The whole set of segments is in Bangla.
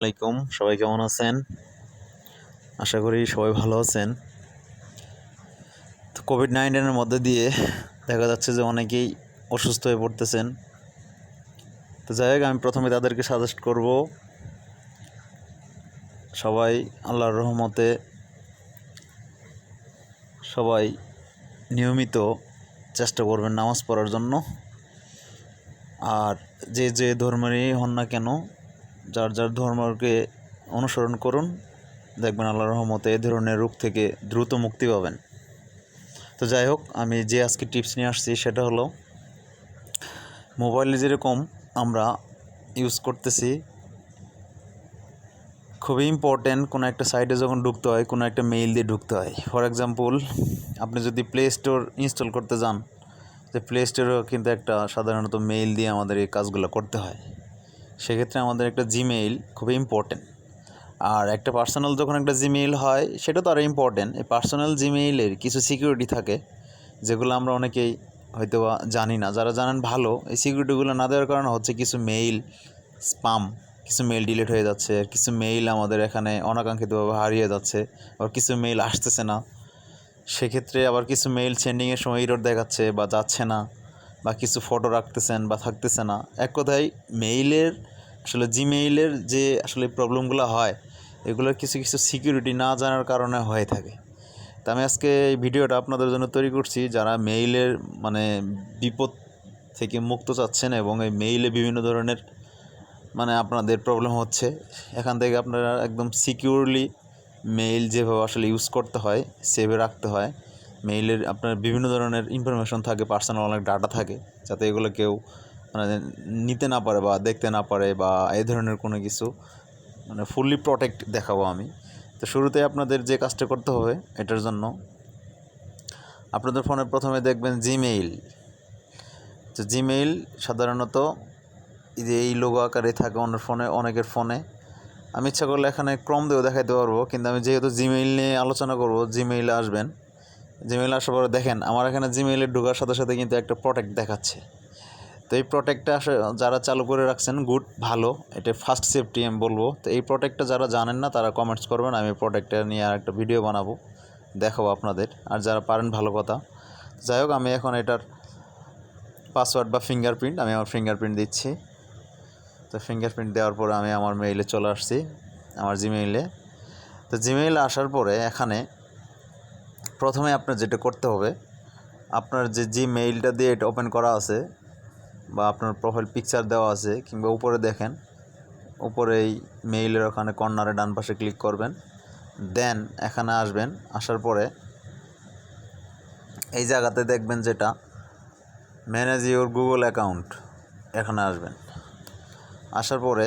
আলাইকুম, সবাই কেমন আছেন? আশা করি সবাই ভালো আছেন। তো কোভিড-19 মধ্যে দিয়ে দেখা যাচ্ছে যে অনেকেই অসুস্থ হয়ে পড়তেছেন। তো যাই হোক, আমি প্রথমে তাদেরকে সাজেস্ট করব সবাই আল্লাহর রহমতে সবাই নিয়মিত চেষ্টা করবেন নামাজ পড়ার জন্য। আর যে ধর্মেরই হন না কেন, যার যার ধর্মকে অনুসরণ করুন, দেখবেন আল্লাহর রহমতে এ ধরনের রোগ থেকে দ্রুত মুক্তি পাবেন। তো যাই হোক, আমি যে আজকে টিপস নিয়ে আসছি সেটা হলো, মোবাইলে যেরকম আমরা ইউজ করতেছি, খুবই ইম্পর্ট্যান্ট কোনো একটা সাইটে যখন ঢুকতে হয়, কোনো একটা মেইল দিয়ে ঢুকতে হয়। ফর এক্সাম্পল, আপনি যদি প্লে স্টোর ইনস্টল করতে যান, যে প্লে স্টোরেও কিন্তু একটা সাধারণত মেইল দিয়ে আমাদের এই কাজগুলো করতে হয়। সেক্ষেত্রে আমাদের একটা জিমেইল খুবই ইম্পর্ট্যান্ট। আর একটা পার্সোনাল যখন একটা জিমেইল হয়, সেটা তো আরও ইম্পর্ট্যান্ট। এই পার্সোনাল জিমেইলের কিছু সিকিউরিটি থাকে, যেগুলো আমরা অনেকেই হয়তো জানি না। যারা জানেন ভালো, এই সিকিউরিটিগুলো না দেওয়ার কারণে হচ্ছে কিছু মেইল স্পাম, কিছু মেইল ডিলিট হয়ে যাচ্ছে, কিছু মেইল আমাদের এখানে অনাকাঙ্ক্ষিতভাবে হারিয়ে যাচ্ছে, আবার কিছু মেইল আসতেছে না। সেক্ষেত্রে আবার কিছু মেইল সেন্ডিংয়ের সময় এরর দেখাচ্ছে বা যাচ্ছে না, বা কিছু ফটো রাখতেছেন বা থাকতেছে না। এক কথায় মেইলের আসলে জিমেইলের যে আসলে প্রবলেমগুলো হয়, এগুলোর কিছু কিছু সিকিউরিটি না জানার কারণে হয়ে থাকে। তা আমি আজকে এই ভিডিওটা আপনাদের জন্য তৈরি করছি, যারা মেইলের বিপদ থেকে মুক্ত চাচ্ছেন এবং এই মেইলে বিভিন্ন ধরনের আপনাদের প্রবলেম হচ্ছে। এখান থেকে আপনারা একদম সিকিউরলি মেইল যেভাবে আসলে ইউজ করতে হয়, সেভে রাখতে হয়। মেইলের আপনার বিভিন্ন ধরনের ইনফরমেশন থাকে, পার্সোনাল অনেক ডাটা থাকে, যাতে এগুলো কেউ নিতে না পারে বা দেখতে না পারে বা এই ধরনের কোনো কিছু ফুললি প্রোটেক্ট দেখাবো আমি। তো শুরুতে আপনাদের যে কাজটা করতে হবে, এটার জন্য আপনাদের ফোনে প্রথমে দেখবেন জিমেইল। তো জিমেইল সাধারণত এই লোগো আকারে থাকে অনেকের ফোনে। আমি ইচ্ছা করলে এখানে ক্রম দিয়েও দেখাইতে পারবো, কিন্তু আমি যেহেতু জিমেইল নিয়ে আলোচনা করব, জিমেইলে আসবেন। জিমেইলে আসার পরে দেখেন আমার এখানে জিমেইলে ঢোকার সাথে সাথে কিন্তু একটা প্রোটেক্ট দেখাচ্ছে। তো এই প্রোটেক্টটা যারা চালু করে রাখছেন, গুড, ভালো, এটা ফার্স্ট সেফটি আমি বলবো। তো এই প্রোটেক্টটা যারা জানেন না, তারা কমেন্টস করবেন, আমি প্রোটেক্টটা নিয়ে আর একটা ভিডিও বানাবো, দেখাবো আপনাদের। আর যারা পারেন ভালো কথা। যাই হোক, আমি এখন এটার পাসওয়ার্ড বা ফিঙ্গারপ্রিন্ট, আমি আমার ফিঙ্গারপ্রিন্ট দিচ্ছি। তো ফিঙ্গারপ্রিন্ট দেওয়ার পরে আমি আমার মেইলে চলে আসছি, আমার জিমেইলে। তো জিমেইলে আসার পরে এখানে প্রথমে আপনার যেটা করতে হবে, আপনার যে জিমেইলটা দিয়ে এটা ওপেন করা আছে বা আপনার প্রোফাইল পিকচার দেওয়া আছে, কিংবা উপরে দেখেন, উপরে এই মেইলের ওখানে কর্নারে ডান পাশে ক্লিক করবেন। দেন এখানে আসবেন, আসার পরে এই জায়গাতে দেখবেন যেটা ম্যানেজ ইউর গুগল অ্যাকাউন্ট, এখানে আসবেন। আসার পরে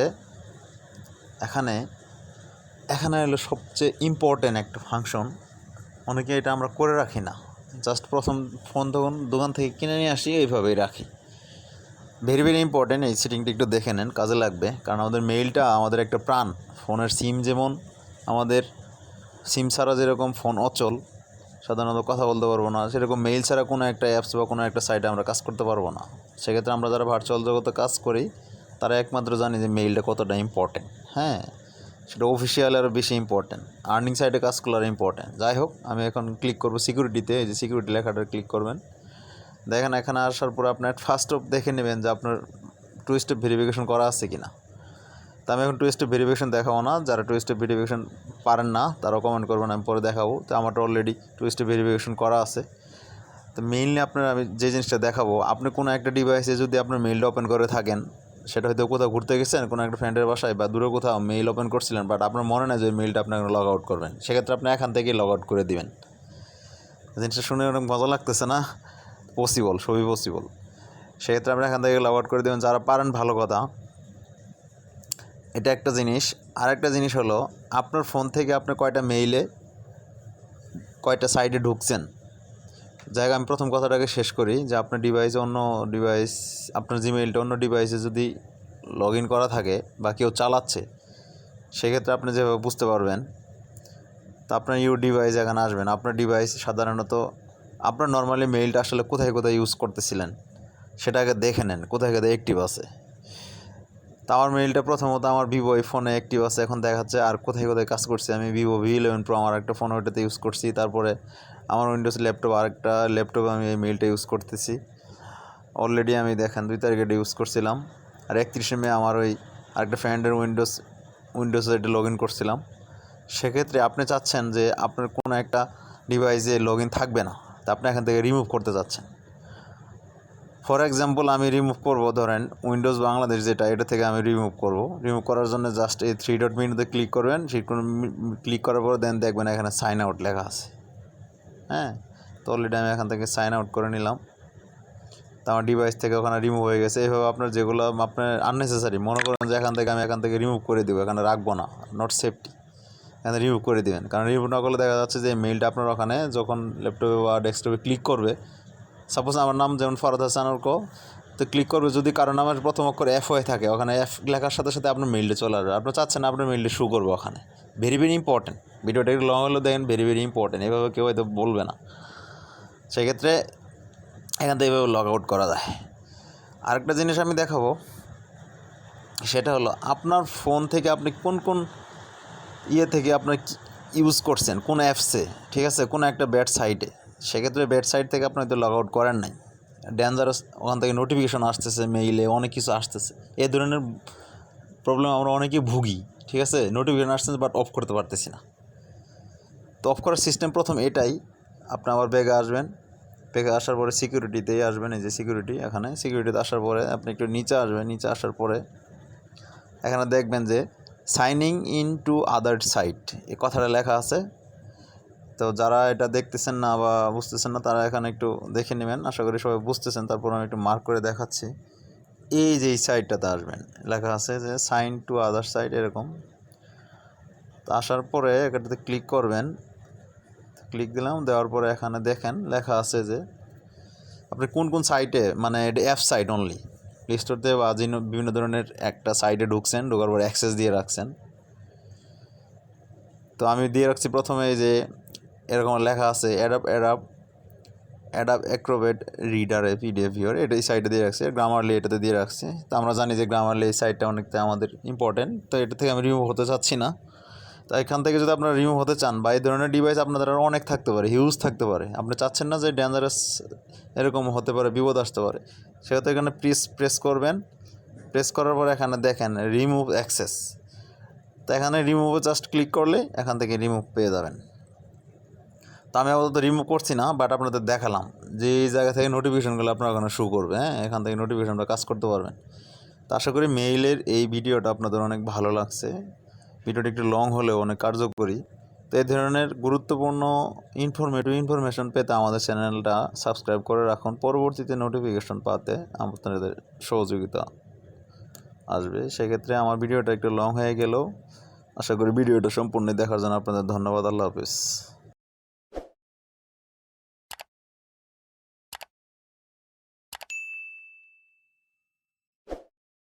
এখানে হলো সবচেয়ে ইম্পর্টেন্ট একটা ফাংশন। অনেকে এটা আমরা করে রাখি না, জাস্ট প্রথম ফোন তখন দোকান থেকে কিনে নিয়ে আসি, এইভাবেই রাখি। ভেরি ভেরি ইম্পর্টেন্ট, এই সেটিংটা একটু দেখে নেন, কাজে লাগবে। কারণ আমাদের মেইলটা আমাদের একটা প্রাণ। ফোনের সিম যেমন, আমাদের সিম ছাড়া যেরকম ফোন অচল, সাধারণত কথা বলতে পারবো না, সেরকম মেইল ছাড়া কোনো একটা অ্যাপস বা কোনো একটা সাইটে আমরা কাজ করতে পারবো না। সেক্ষেত্রে আমরা যারা ভার্চুয়াল জগতে কাজ করি, তারা একমাত্র জানি যে মেইলটা কতটা ইম্পর্টেন্ট। হ্যাঁ, সেটা অফিসিয়াল আরও বেশি ইম্পর্টেন্ট, আর্নিং সাইটে কাজ করলে আরও ইম্পর্টেন্ট। যাই হোক, আমি এখন ক্লিক করবো সিকিউরিটিতে। এই যে সিকিউরিটি লেখাটা ক্লিক করবেন। দেখেন এখানে আসার পর আপনার ফার্স্ট অফ দেখে নেবেন যে আপনার টু স্টেপ ভেরিফিকেশন করা আছে কি না। তো আমি এখন টু স্টেপ ভেরিফিকেশন দেখাবো না, যারা টু স্টেপ ভেরিফিকেশন পারেন না তারাও কমেন্ট করবেন, আমি পরে দেখাবো। তো আমারটা অলরেডি টু স্টেপ ভেরিফিকেশন করা আছে। তো মেইনলি আমি যে জিনিসটা দেখাবো, আপনি কোনো একটা ডিভাইসে যদি আপনার মেইলটা ওপেন করে থাকেন, সেটা হয়তো কোথাও ঘুরতে গেছেন, কোনো একটা ফ্রেন্ডের বাসায় বা দূরে কোথাও মেইল ওপেন করছিলেন, বাট আপনার মনে নেই যে ওই মেইলটা আপনার লগ আউট করবেন, সেক্ষেত্রে আপনি এখান থেকেই লগ আউট করে দিবেন। জিনিসটা শুনে অনেক মজা লাগতেছে না? পসিবল, সবই পসিবল। সেক্ষেত্রে আপনি এখান থেকে লগ আউট করে দেবেন, যারা পারেন ভালো কথা। এটা একটা জিনিস। আরেকটা জিনিস হলো, আপনার ফোন থেকে আপনি কয়টা সাইডে ঢুকছেন। জায়গা আমি প্রথম কথাটাকে শেষ করি, যে আপনার আপনার জিমেইলটা অন্য ডিভাইসে যদি লগ ইন করা থাকে বা কেউ চালাচ্ছে, সেক্ষেত্রে আপনি যেভাবে বুঝতে পারবেন, তো আপনার ডিভাইস এখানে আসবেন। আপনার ডিভাইস সাধারণত আপনার নর্মালি মেইলটা আসলে কোথায় কোথায় ইউজ করতেছিলেন, সেটা আগে দেখে নেন কোথায় কোথায় অ্যাক্টিভ আছে। তো আমার মেইলটা প্রথমত আমার ভিভো এই ফোনে অ্যাক্টিভ আছে, এখন দেখাচ্ছে। আর কোথায় কোথায় কাজ করছি আমি, ভিভো V11 Pro আমার একটা ফোন ওইটাতে ইউজ করছি, তারপরে আমার উইন্ডোজ ল্যাপটপ আরেকটা ল্যাপটপে আমি এই মেইলটা ইউজ করতেছি। অলরেডি আমি দেখেন 2 তারিখে এটা ইউজ করছিলাম, আর 31শে মে আমার ওই আরেকটা ফ্রেন্ডের উইন্ডোজে এটা লগ ইন করছিলাম। সেক্ষেত্রে আপনি চাচ্ছেন যে আপনার কোনো একটা ডিভাইসে লগ ইন থাকবে না, তা আপনি এখান থেকে রিমুভ করতে চাচ্ছেন। ফর এক্সাম্পল আমি রিমুভ করব, ধরেন উইন্ডোজ বাংলাদেশ যেটা, এটা থেকে আমি রিমুভ করব। রিমুভ করার জন্য জাস্ট এই 3 ডট মেনুতে ক্লিক করবেন, ক্লিক করার পর দেন দেখবেন এখানে সাইন আউট লেখা আছে। হ্যাঁ, তো অলরেডি আমি এখান থেকে সাইন আউট করে নিলাম, তো আমার ডিভাইস থেকে ওখানে রিমুভ হয়ে গেছে। এইভাবে আপনার যেগুলো আপনার আননেসেসারি মনে করেন যে এখান থেকে রিমুভ করে দেবো, এখানে রাখবো না, নট সেফটি, এখানে রিমুভ করে দেবেন। কারণ রিমুভ না করলে দেখা যাচ্ছে যে মেইলটা আপনার ওখানে যখন ল্যাপটপে বা ডেস্কটপে ক্লিক করবে, সাপোজ আমার নাম যেমন ফরহাদ হাসান আরকো, তো ক্লিক করবে, যদি কারণ আমার প্রথম অক্ষর F হয়ে থাকে, ওখানে F লেখার সাথে সাথে আপনার মেইলটা চলে আসবে। আপনার চাচ্ছেন আপনার মেইলটা শো করবে ওখানে। ভেরি ভেরি ইম্পর্টেন্ট, ভিডিওটা একটু লং হলেও দেখেন, ভেরি ভেরি ইম্পর্টেন্ট, এভাবে কেউ হয়তো বলবে না। সেক্ষেত্রে এখান থেকে এভাবে লগ আউট করা যায়। আরেকটা জিনিস আমি দেখাবো, সেটা হলো আপনার ফোন থেকে আপনি কোন কোন থেকে আপনার ইউজ করছেন, কোন অ্যাপসে, ঠিক আছে, কোনো একটা ব্যাড সাইটে। সেক্ষেত্রে ব্যাড সাইট থেকে আপনি হয়তো লগ আউট করেন নাই, ডেঞ্জারাস, ওখান থেকে নোটিফিকেশন আসতেছে, মেইলে অনেক কিছু আসতেছে। এই ধরনের প্রবলেম আমরা অনেকেই ভুগি, ঠিক আছে। নোটিফিকেশন আসতেছে বাট অফ করতে পারতেছি না। তো অফ করার সিস্টেম প্রথম এটাই, আপনি আবার ব্যাগে আসবেন, ব্যাগে আসার পরে সিকিউরিটিতেই আসবেন, এই যে সিকিউরিটি, এখানে সিকিউরিটিতে আসার পরে আপনি একটু নিচে আসবেন। নিচে আসার পরে এখানে দেখবেন যে signing in to other site, এই কথাটা লেখা আছে। তো যারা এটা দেখতেছেন না বা বুঝতেছেন না, তারা এখানে একটু দেখে নেবেন, আশা করি সবাই বুঝতেছেন। তারপর আমি একটু মার্ক করে দেখাচ্ছি। এই যে এই সাইটটাতে আসবেন, লেখা আছে যে সাইন টু আদার সাইট, এরকম। তো আসার পরে এটাতে ক্লিক করবেন, ক্লিক দিলাম, দেওয়ার পরে এখানে দেখেন লেখা আছে যে আপনি কোন কোন সাইটে, মানে এটা অ্যাপ সাইট অনলি, প্লে স্টোরতে বা বিভিন্ন ধরনের একটা সাইটে ঢুকছেন, ঢোকার পরে অ্যাক্সেস দিয়ে রাখছেন। তো আমি দিয়ে রাখছি প্রথমে এই যে এরকম লেখা আছে অ্যাডাপ অ্যাক্রোবেট রিডার PDF ভিউয়ার, এটা এই সাইটে দিয়ে রাখছে। গ্রামারলি এটাতে দিয়ে রাখছে। তো আমরা জানি যে গ্রামারলি এই সাইটটা অনেকটা আমাদের ইম্পর্টেন্ট, তো এটা থেকে আমি রিমুভ হতে চাচ্ছি না। তো এখান থেকে যদি আপনারা রিমুভ হতে চান, বা এই ধরনের ডিভাইস আপনাদের আরও অনেক থাকতে পারে, হিউজ থাকতে পারে, আপনি চাচ্ছেন না যে ডেঞ্জারাস এরকম হতে পারে, বিপদ আসতে পারে, সেক্ষেত্রে এখানে প্রেস করবেন। প্রেস করার পরে এখানে দেখেন রিমুভ অ্যাক্সেস, তো এখানে রিমুভে জাস্ট ক্লিক করলে এখান থেকে রিমুভ পেয়ে যাবেন। তো আমি আপাতত রিমুভ করছি না, বাট আপনাদের দেখালাম যে এই জায়গা থেকে নোটিফিকেশনগুলো আপনার ওখানে শো করবে। হ্যাঁ, এখান থেকে নোটিফিকেশনটা কাজ করতে পারবেন। তো আশা করি মেইলের এই ভিডিওটা আপনাদের অনেক ভালো লাগছে। ভিডিওটা একটু লং হলেও অনেক কার্যকরী। তো এই ধরনের গুরুত্বপূর্ণ ইনফরমেশন পেতে আমাদের চ্যানেলটা সাবস্ক্রাইব করে রাখুন। পরবর্তীতে নোটিফিকেশন পাতে আপনাদের সহযোগিতা আসবে। সেক্ষেত্রে আমার ভিডিওটা একটু লং হয়ে গেলেও আশা করি ভিডিওটা সম্পূর্ণ দেখার জন্য আপনাদের ধন্যবাদ। আল্লাহ হাফেজ।